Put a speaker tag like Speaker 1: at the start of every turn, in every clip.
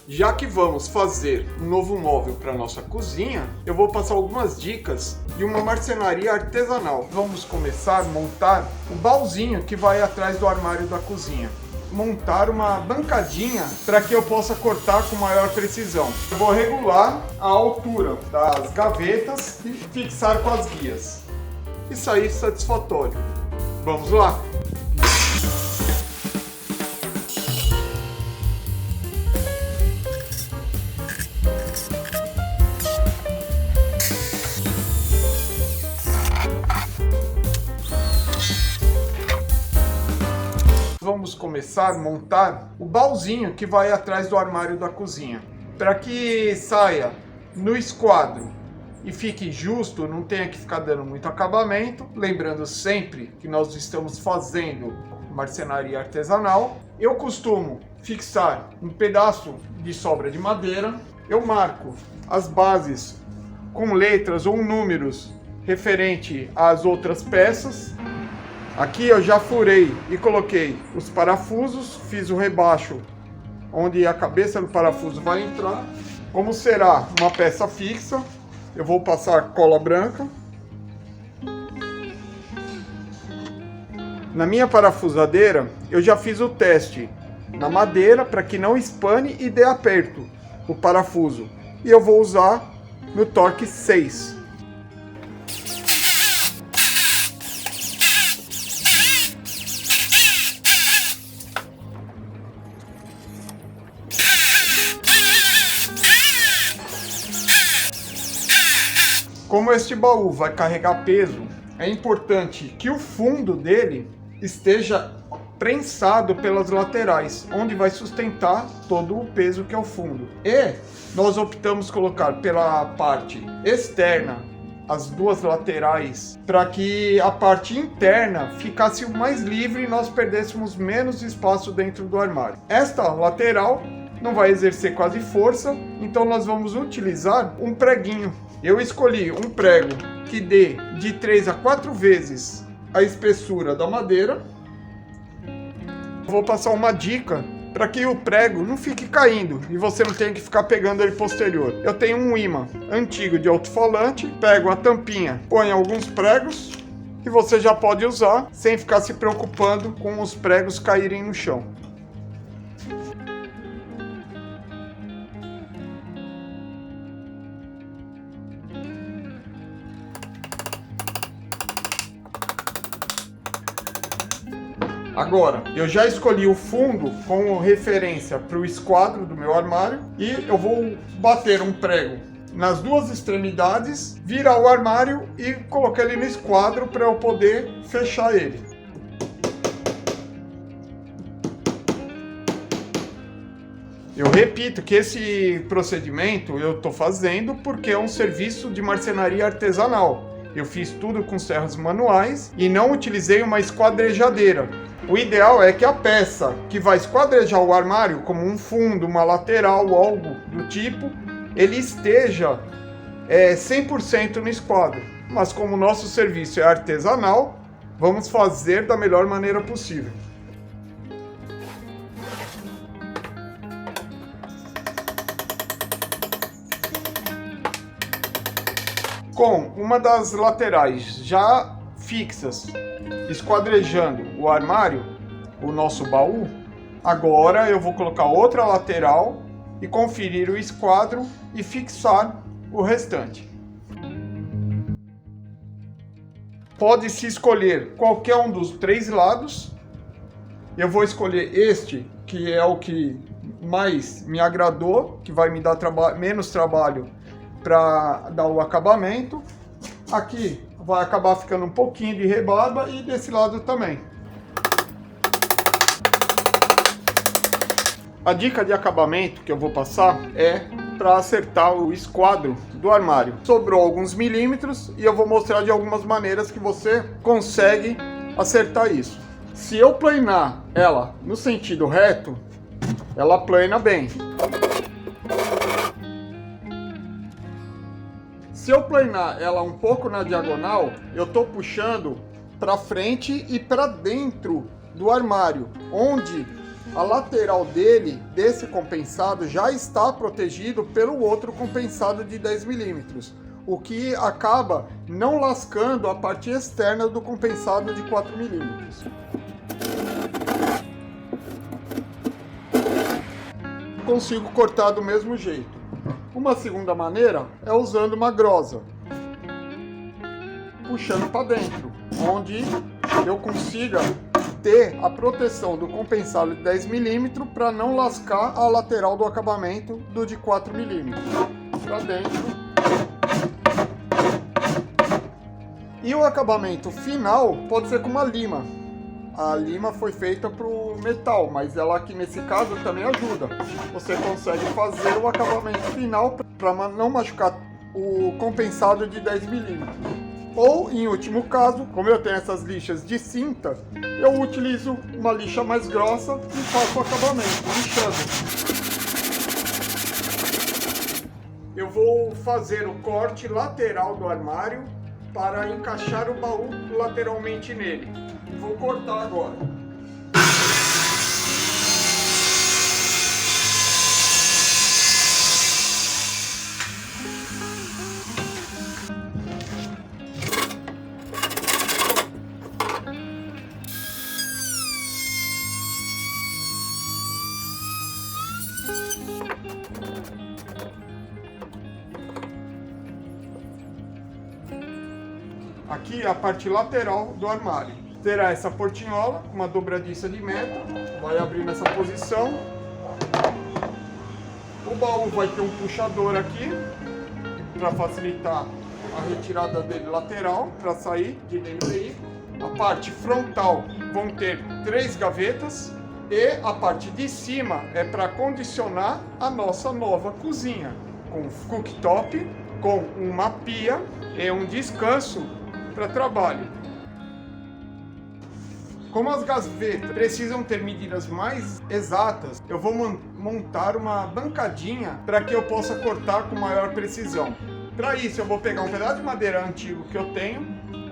Speaker 1: Já que vamos fazer um novo móvel para nossa cozinha, eu vou passar algumas dicas de uma marcenaria artesanal. Vamos começar a montar o baúzinho que vai atrás do armário da cozinha. Montar uma bancadinha para que eu possa cortar com maior precisão. Eu vou regular a altura das gavetas e fixar com as guias. E sair satisfatório. Vamos lá? Vamos começar a montar o baúzinho que vai atrás do armário da cozinha. Para que saia no esquadro e fique justo, não tenha que ficar dando muito acabamento. Lembrando sempre que nós estamos fazendo marcenaria artesanal. Eu costumo fixar um pedaço de sobra de madeira. Eu marco as bases com letras ou números referente às outras peças. Aqui eu já furei e coloquei os parafusos, fiz o rebaixo onde a cabeça do parafuso vai entrar. Como será uma peça fixa, eu vou passar cola branca. Na minha parafusadeira, eu já fiz o teste na madeira para que não espane e dê aperto o parafuso. E eu vou usar no torque 6. Como este baú vai carregar peso, é importante que o fundo dele esteja prensado pelas laterais, onde vai sustentar todo o peso que é o fundo. E nós optamos colocar pela parte externa as duas laterais, para que a parte interna ficasse mais livre e nós perdêssemos menos espaço dentro do armário. Esta lateral não vai exercer quase força, então nós vamos utilizar um preguinho. Eu escolhi um prego que dê de 3 a 4 vezes a espessura da madeira. Vou passar uma dica para que o prego não fique caindo e você não tenha que ficar pegando ele posterior. Eu tenho um ímã antigo de alto-falante, pego a tampinha, ponho alguns pregos e você já pode usar sem ficar se preocupando com os pregos caírem no chão. Agora, eu já escolhi o fundo como referência para o esquadro do meu armário e eu vou bater um prego nas duas extremidades, virar o armário e colocar ele no esquadro para eu poder fechar ele. Eu repito que esse procedimento eu estou fazendo porque é um serviço de marcenaria artesanal. Eu fiz tudo com serras manuais e não utilizei uma esquadrejadeira. O ideal é que a peça que vai esquadrejar o armário, como um fundo, uma lateral, algo do tipo, ele esteja 100% no esquadro. Mas como o nosso serviço é artesanal, vamos fazer da melhor maneira possível. Com uma das laterais já fixas, esquadrejando o armário, o nosso baú, agora eu vou colocar outra lateral e conferir o esquadro e fixar o restante. Pode-se escolher qualquer um dos 3 lados. Eu vou escolher este, que é o que mais me agradou, que vai me dar menos trabalho para dar o acabamento. Aqui vai acabar ficando um pouquinho de rebarba e desse lado também. A dica de acabamento que eu vou passar é para acertar o esquadro do armário. Sobrou alguns milímetros e eu vou mostrar de algumas maneiras que você consegue acertar isso. Se eu planar ela no sentido reto, ela plana bem. Se eu planar ela um pouco na diagonal, eu estou puxando para frente e para dentro do armário, onde a lateral dele, desse compensado, já está protegido pelo outro compensado de 10 milímetros, o que acaba não lascando a parte externa do compensado de 4 milímetros. Consigo cortar do mesmo jeito. Uma segunda maneira é usando uma grosa, puxando para dentro, onde eu consiga ter a proteção do compensado de 10 milímetros para não lascar a lateral do acabamento do de 4 milímetros. Para dentro. E o acabamento final pode ser com uma lima. A lima foi feita para o metal, mas ela aqui nesse caso também ajuda. Você consegue fazer o acabamento final para não machucar o compensado de 10 milímetros. Ou, em último caso, como eu tenho essas lixas de cinta, eu utilizo uma lixa mais grossa e faço o acabamento, lixando. Eu vou fazer o corte lateral do armário para encaixar o baú lateralmente nele. Vou cortar agora. Aqui é a parte lateral do armário. Terá essa portinhola, uma dobradiça de metro, vai abrir nessa posição. O baú vai ter um puxador aqui, para facilitar a retirada dele lateral, para sair de dentro do veículo. A parte frontal vão ter 3 gavetas e a parte de cima é para condicionar a nossa nova cozinha, com cooktop, com uma pia e um descanso para trabalho. Como as gavetas precisam ter medidas mais exatas, eu vou montar uma bancadinha para que eu possa cortar com maior precisão. Para isso eu vou pegar um pedaço de madeira antigo que eu tenho,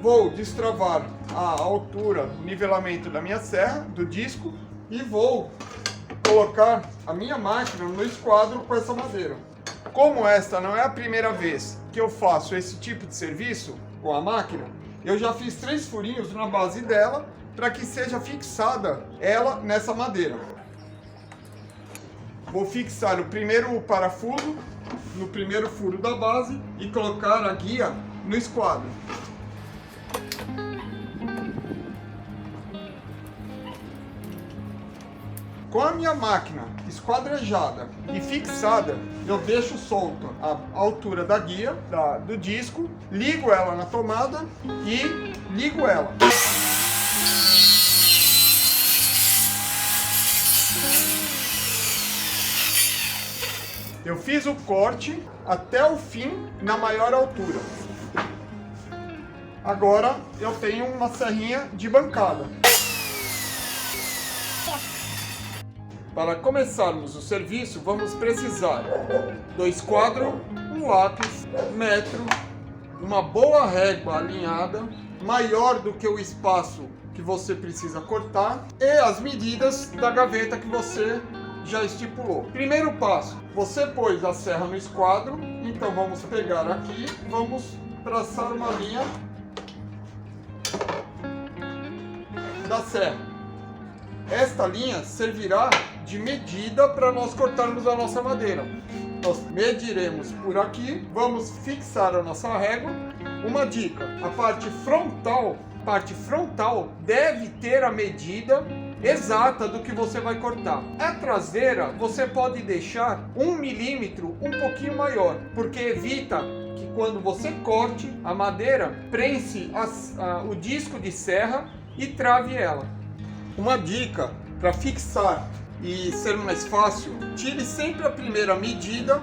Speaker 1: vou destravar a altura, o nivelamento da minha serra, do disco, e vou colocar a minha máquina no esquadro com essa madeira. Como esta não é a primeira vez que eu faço esse tipo de serviço com a máquina, eu já fiz 3 furinhos na base dela para que seja fixada ela nessa madeira. Vou fixar o primeiro parafuso no primeiro furo da base e colocar a guia no esquadro. Com a minha máquina esquadrejada e fixada, eu deixo solto a altura da guia, do disco, ligo ela na tomada e ligo ela. Eu fiz o corte até o fim na maior altura. Agora eu tenho uma serrinha de bancada. Para começarmos o serviço, vamos precisar do esquadro, um lápis, metro, uma boa régua alinhada, maior do que o espaço que você precisa cortar, e as medidas da gaveta que você já estipulou. Primeiro passo, você pôs a serra no esquadro, então vamos pegar aqui, vamos traçar uma linha da serra. Esta linha servirá de medida para nós cortarmos a nossa madeira. Nós mediremos por aqui, vamos fixar a nossa régua. Uma dica, a parte frontal deve ter a medida exata do que você vai cortar. A traseira você pode deixar 1 milímetro um pouquinho maior, porque evita que quando você corte a madeira, prense o disco de serra e trave ela. Uma dica para fixar e ser mais fácil, tire sempre a primeira medida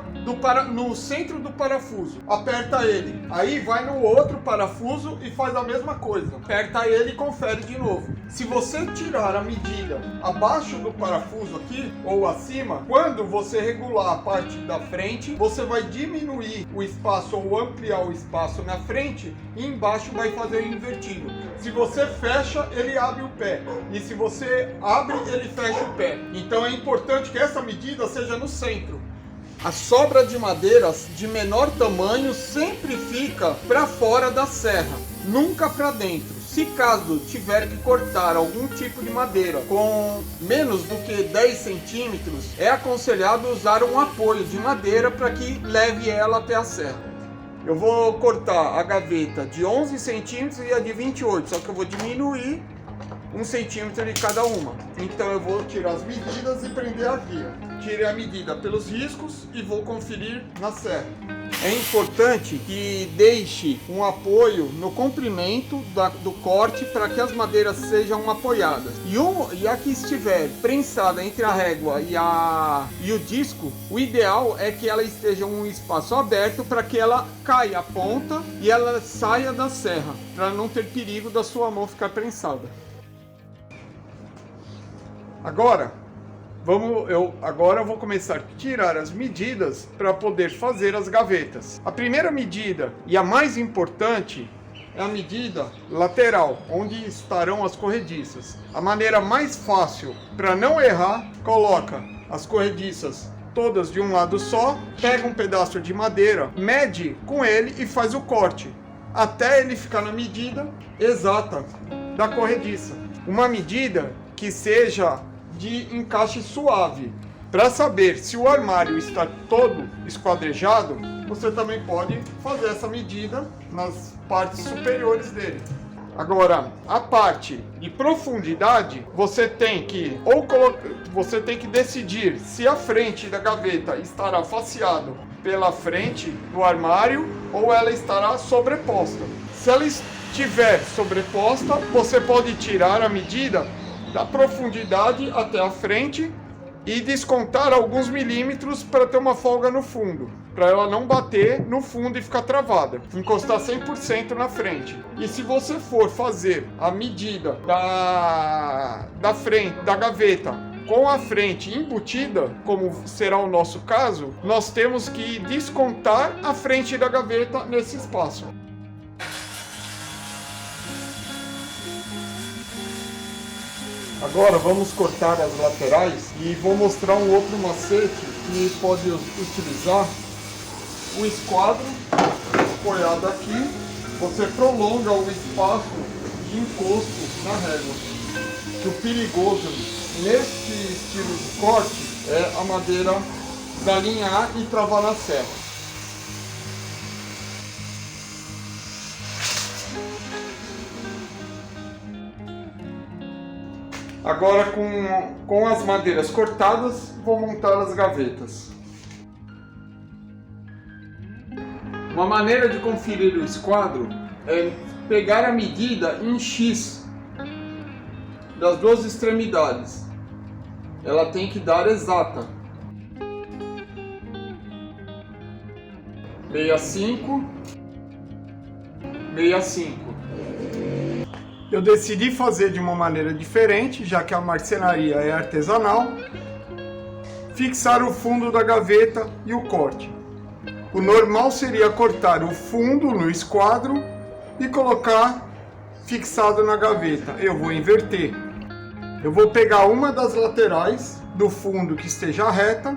Speaker 1: no centro do parafuso. Aperta ele, aí vai no outro parafuso e faz a mesma coisa. Aperta ele e confere de novo. Se você tirar a medida abaixo do parafuso aqui ou acima, quando você regular a parte da frente, você vai diminuir o espaço ou ampliar o espaço na frente e embaixo vai fazer o invertido. Se você fecha, ele abre o pé, e se você abre, ele fecha o pé. Então é importante que essa medida seja no centro. A sobra de madeiras de menor tamanho sempre fica para fora da serra, nunca para dentro. Se caso tiver que cortar algum tipo de madeira com menos do que 10 centímetros, é aconselhado usar um apoio de madeira para que leve ela até a serra. Eu vou cortar a gaveta de 11 centímetros e a de 28, só que eu vou diminuir 1 centímetro de cada uma. Então eu vou tirar as medidas e prender a guia. Tirei a medida pelos riscos e vou conferir na serra. É importante que deixe um apoio no comprimento do corte para que as madeiras sejam apoiadas. E a que estiver prensada entre a régua e o disco, o ideal é que ela esteja em um espaço aberto para que ela caia a ponta e ela saia da serra, para não ter perigo da sua mão ficar prensada. Agora eu vou começar a tirar as medidas para poder fazer as gavetas. A primeira medida e a mais importante é a medida lateral, onde estarão as corrediças. A maneira mais fácil para não errar, coloca as corrediças todas de um lado só, pega um pedaço de madeira, mede com ele e faz o corte, até ele ficar na medida exata da corrediça. Uma medida que seja de encaixe suave. Para saber se o armário está todo esquadrejado, você também pode fazer essa medida nas partes superiores dele. Agora, a parte de profundidade, você tem que decidir se a frente da gaveta estará faceado pela frente do armário ou ela estará sobreposta. Se ela estiver sobreposta, você pode tirar a medida da profundidade até a frente e descontar alguns milímetros para ter uma folga no fundo, para ela não bater no fundo e ficar travada, encostar 100% na frente. E se você for fazer a medida da frente da gaveta com a frente embutida, como será o nosso caso, nós temos que descontar a frente da gaveta nesse espaço. Agora vamos cortar as laterais e vou mostrar um outro macete que pode utilizar. O esquadro apoiado aqui, você prolonga o espaço de encosto na régua. O perigoso neste estilo de corte é a madeira galinhar e travar na serra. Agora com as madeiras cortadas, vou montar as gavetas. Uma maneira de conferir o esquadro é pegar a medida em X das duas extremidades. Ela tem que dar exata. 65, 65. Eu decidi fazer de uma maneira diferente, já que a marcenaria é artesanal, fixar o fundo da gaveta e o corte. O normal seria cortar o fundo no esquadro e colocar fixado na gaveta. Eu vou inverter. Eu vou pegar uma das laterais do fundo que esteja reta,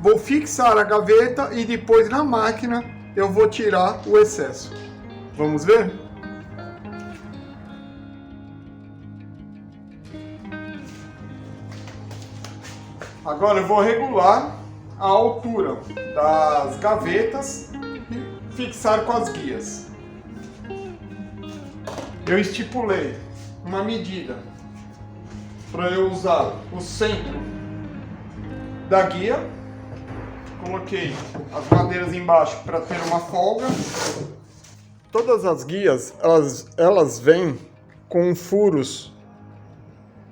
Speaker 1: vou fixar a gaveta e depois na máquina eu vou tirar o excesso. Vamos ver? Agora eu vou regular a altura das gavetas e fixar com as guias. Eu estipulei uma medida para eu usar o centro da guia. Coloquei as madeiras embaixo para ter uma folga. Todas as guias, elas vêm com furos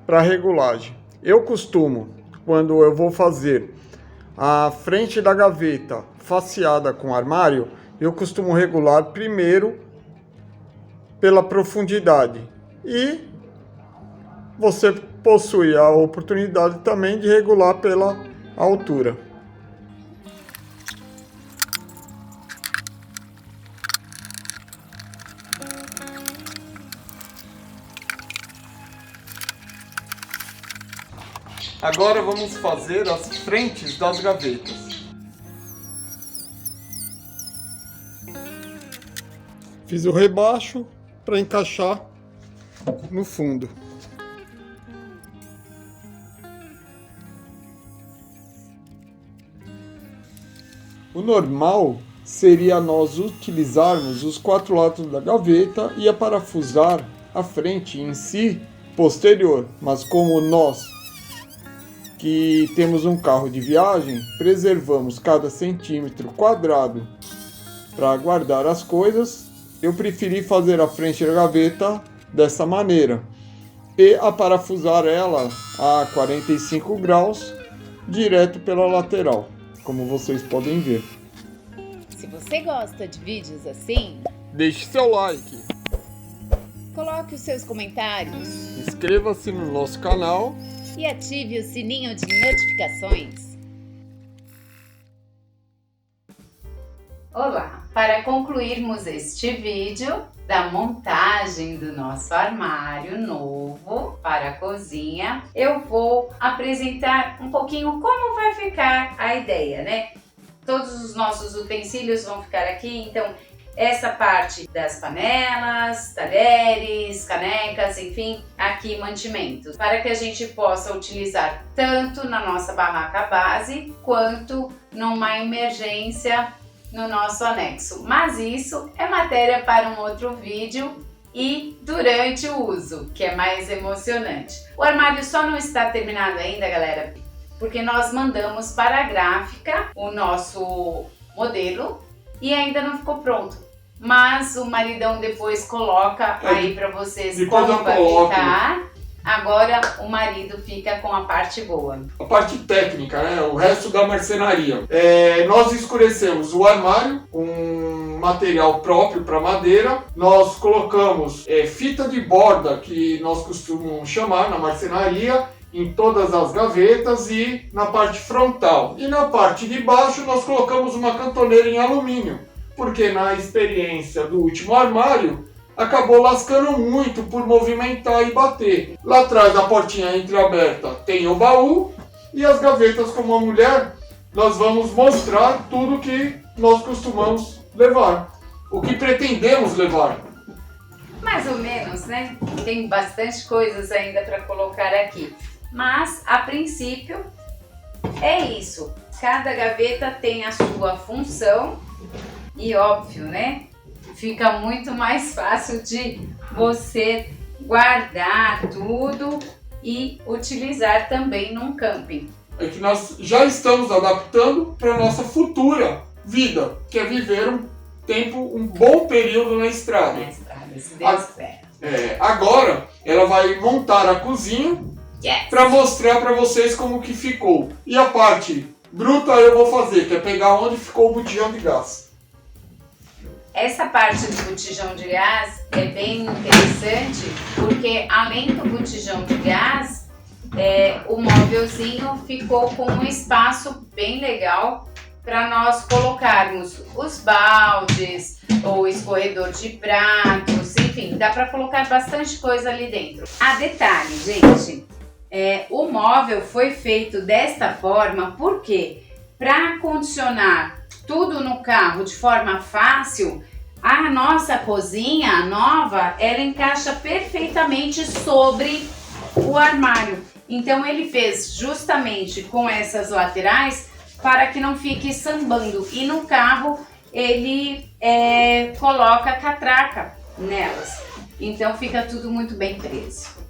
Speaker 1: para regulagem. Eu costumo, quando eu vou fazer a frente da gaveta faceada com armário, eu costumo regular primeiro pela profundidade e você possui a oportunidade também de regular pela altura. Agora vamos fazer as frentes das gavetas. Fiz o rebaixo para encaixar no fundo. O normal seria nós utilizarmos os 4 lados da gaveta e aparafusar a frente em si posterior, mas como nós que temos um carro de viagem, preservamos cada centímetro quadrado para guardar as coisas, eu preferi fazer a frente da gaveta dessa maneira e aparafusar ela a 45 graus direto pela lateral, como vocês podem ver.
Speaker 2: Se você gosta de vídeos assim,
Speaker 1: Deixe seu like,
Speaker 2: coloque os seus comentários
Speaker 1: inscreva-se no nosso canal
Speaker 2: e ative o sininho de notificações. Olá! Para concluirmos este vídeo da montagem do nosso armário novo para a cozinha, eu vou apresentar um pouquinho como vai ficar a ideia, né? Todos os nossos utensílios vão ficar aqui, então essa parte das panelas, talheres, canecas, enfim, aqui mantimentos, para que a gente possa utilizar tanto na nossa barraca base quanto numa emergência no nosso anexo. Mas isso é matéria para um outro vídeo e durante o uso, que é mais emocionante. O armário só não está terminado ainda, galera, porque nós mandamos para a gráfica o nosso modelo e ainda não ficou pronto. Mas o maridão depois coloca aí para vocês como vai ficar. Agora o marido fica com a parte boa.
Speaker 1: A parte técnica, né? O resto da marcenaria. Nós escurecemos o armário com um material próprio para madeira. Nós colocamos fita de borda, que nós costumamos chamar na marcenaria, em todas as gavetas e na parte frontal. E na parte de baixo nós colocamos uma cantoneira em alumínio, porque na experiência do último armário acabou lascando muito por movimentar e bater. Lá atrás da portinha entreaberta tem o baú e as gavetas, como a mulher, nós vamos mostrar tudo que nós costumamos levar, o que pretendemos levar.
Speaker 2: Mais ou menos, né? Tem bastante coisas ainda para colocar aqui. Mas, a princípio, é isso. Cada gaveta tem a sua função e, óbvio, né? Fica muito mais fácil de você guardar tudo e utilizar também num camping.
Speaker 1: É que nós já estamos adaptando para a nossa futura vida, que é viver um bom período na estrada.
Speaker 2: Na estrada, se Deus quiser.
Speaker 1: Agora, ela vai montar a cozinha para mostrar para vocês como que ficou. E a parte bruta eu vou fazer, que é pegar onde ficou o botijão de gás.
Speaker 2: Essa parte do botijão de gás é bem interessante, porque além do botijão de gás, o móvelzinho ficou com um espaço bem legal para nós colocarmos os baldes ou escorredor de pratos, enfim, dá para colocar bastante coisa ali dentro. Detalhe, gente, o móvel foi feito desta forma porque para condicionar tudo no carro de forma fácil, a nossa cozinha nova, ela encaixa perfeitamente sobre o armário. Então ele fez justamente com essas laterais para que não fique sambando. E no carro ele coloca catraca nelas. Então fica tudo muito bem preso.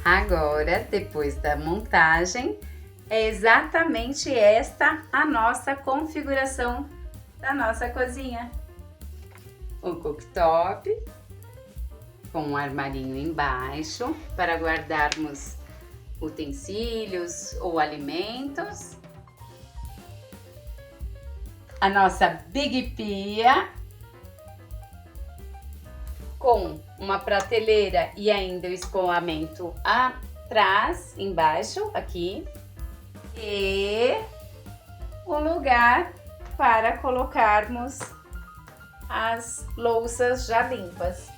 Speaker 2: Agora, depois da montagem, é exatamente esta a nossa configuração da nossa cozinha. o cooktop com um armarinho embaixo para guardarmos utensílios ou alimentos. A nossa Big Pia com uma prateleira e ainda o escoamento atrás, embaixo, aqui. E o lugar para colocarmos as louças já limpas.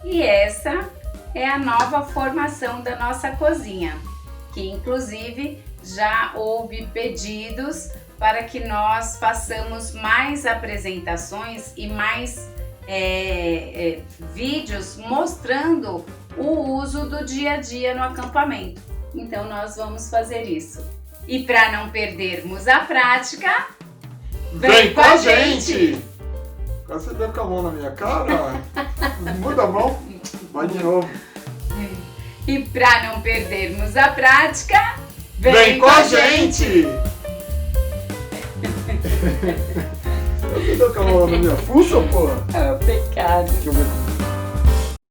Speaker 2: E essa é a nova formação da nossa cozinha, que inclusive já houve pedidos para que nós façamos mais apresentações e mais vídeos mostrando o uso do dia a dia no acampamento. Então nós vamos fazer isso. E para não perdermos a prática, vem com a gente!
Speaker 1: Quase você deu com a mão na minha cara. Muda a mão. Vai de novo.
Speaker 2: E para não perdermos a prática,
Speaker 1: vem com a gente! Você deu com a mão na minha fuça, pô?
Speaker 2: É o pecado.
Speaker 1: Deixa eu ver.